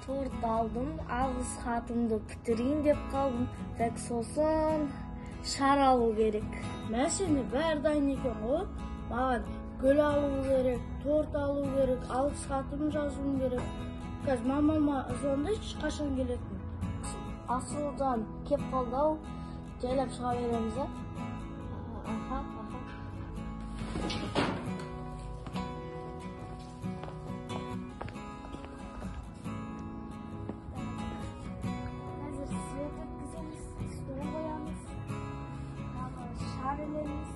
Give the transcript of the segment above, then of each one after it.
торт алдым, алғыс хатымды бітірейін деп қалдым. Так сосын шар алу керек. Мәселе бәрі дайын екен ғой. Маған гүл алу керек, торт алу керек, алғыс хатым жазуым керек. Қазір мамама звондайшы, қашан келетін? Асылдан кеп қалды-ау, жайлап шыға береміз, а? Қазір свет өткіземіз, стол қоямыз, шар ілеміз.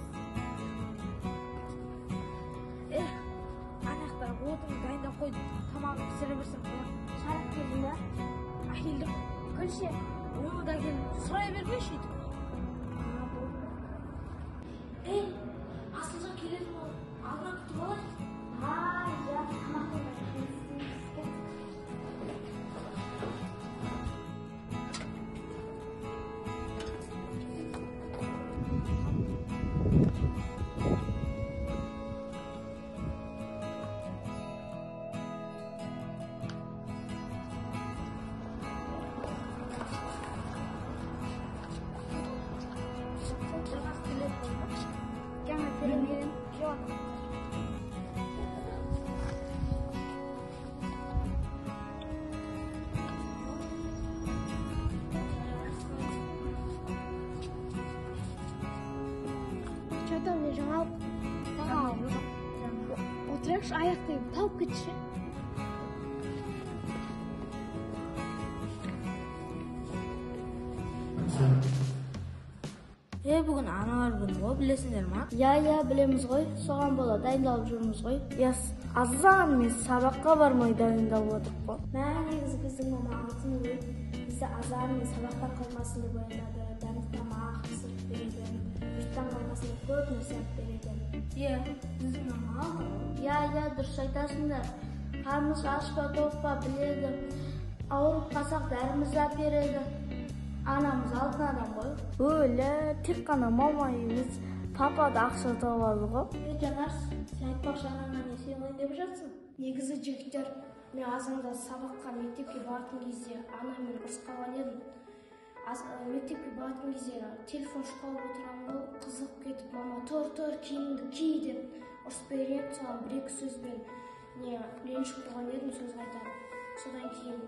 Анақтар отын дайындап қойды, тамағын пісіре берсем. Шарап келдің ба? Келдім. Күлше. Оны да келіп сұрай бермеші еді. Асылжан келеді ме? Алдынан күтіп алайық. Ja, тамақ Çatal ne жаңа отырайықшы, аяқты тауып кетші. Бүгін аналар күні ғой, білесіңдер ма? Я, білеміз ғой, соған бола дайындалып жүрміз ғой. Азан мен сабаққа бармай дайындалып отырып қой. Негізі біздің мама алтын ғой. Бізді азан мен сабақтан қалмасын деп оянады, дәмді тамақ пісіріп береді, жұрттан қалмасын деп көп нәрсе алып береді. Біздің мама. Я, дұрыс айтасыңдар. Қарнымыз аш па, тоқ па біледі. Ауырып қалсақ дәрімізді алып береді. Анамыз алтын адам ғой. Өлі, тек қана мама емес, папа да ақша табады ғой. Жанарс, сен айтпақшы анаңа не сыйлайын деп жатсың? Негізі жігіттер, мен азанда сабаққа мектепке баратын кезде анаммен ұрысып қалған едім. Мектепке баратын кезде телефон шұқалып отырамын ғой, қызығып кетіп, мама тұр, киіміңді ки деп ұрысып береді, соған бір-екі сөзбен ренжіп тұрған едім, сөз қайтарып. Содан кейін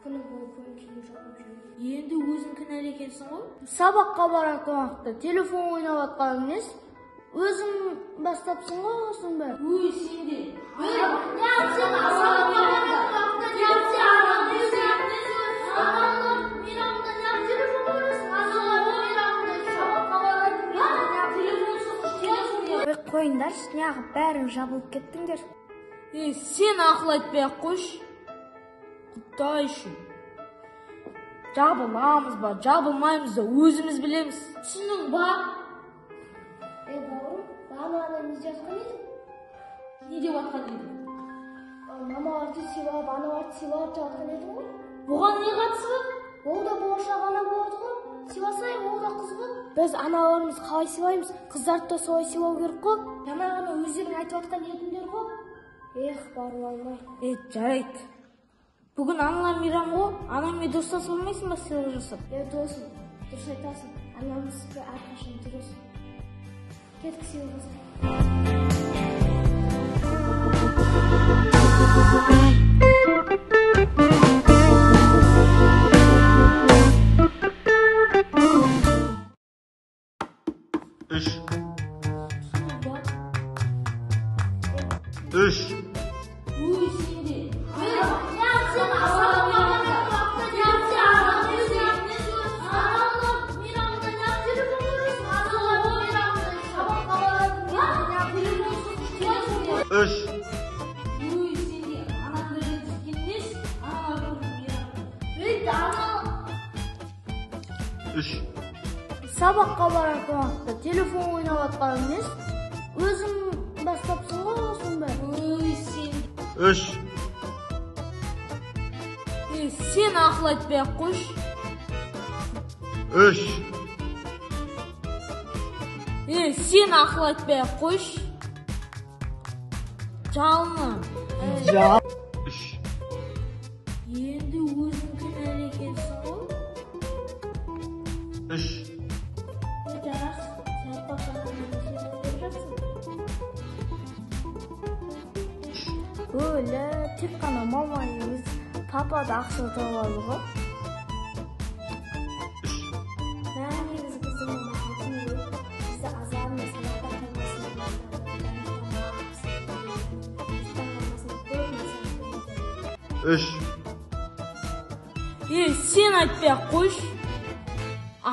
күні бойы көңіл-күйім жоқ болып жүрмін. Енді өзің кінәлі екенсің ғой? Сабаққа баратын уақытта телефон ойнап жатқан емес, өзің бастапсың ғой осының бәрі. Сенде. Қойыңдаршы, неғып бәрің жабылып кеттіңдер. Сен ақыл айтпай-ақ қойшы. Құдай үшін. Жабыламыз ба, жабылмаймыз да өзіміз білеміз. Түсінің ба? Бауырым, бағана не жатқан едің? Не деп атқан едің? Мамаларды сыйлап, аналарды сыйлап жатқан едің ғой? Бұған не қатысы бар? Ол да болашақ ана болады ғой. Сыйласайық, ол да қыз ғой. Біз аналарымыз қалай сыйлаймыз, қыздарды да солай сыйлау керек қой. Жаңағыны өздерің айтып жатқан едіңдер ғой. Барып алмай. Жарайды. Бүгін аналар мейрам ғой, анаңмен достасып алмайсың ба сыйлық жасап? Досым, дұрыс айтасың. Анамызға әрқашан дұрыс. Кетік сыйлық жасап. Сабаққа баратын уақытта телефон ойнап жатқан емес, өзің бастапсың ғой осының бәрі. Сен ақыл айтпай-ақ қойшы. Сен ақыл айтпай-ақ қойшы. Жалыным. Endi o'zing kinoga kelsin u. Ish. Jaraq, sen papangga so'rayapsan. Öyle tek qana mamayimiz papada ақша topadi go. Neyimiz bizim mamatın bize azar mesela Ish. Sen aytmay qo'y.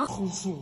Aqlsiz.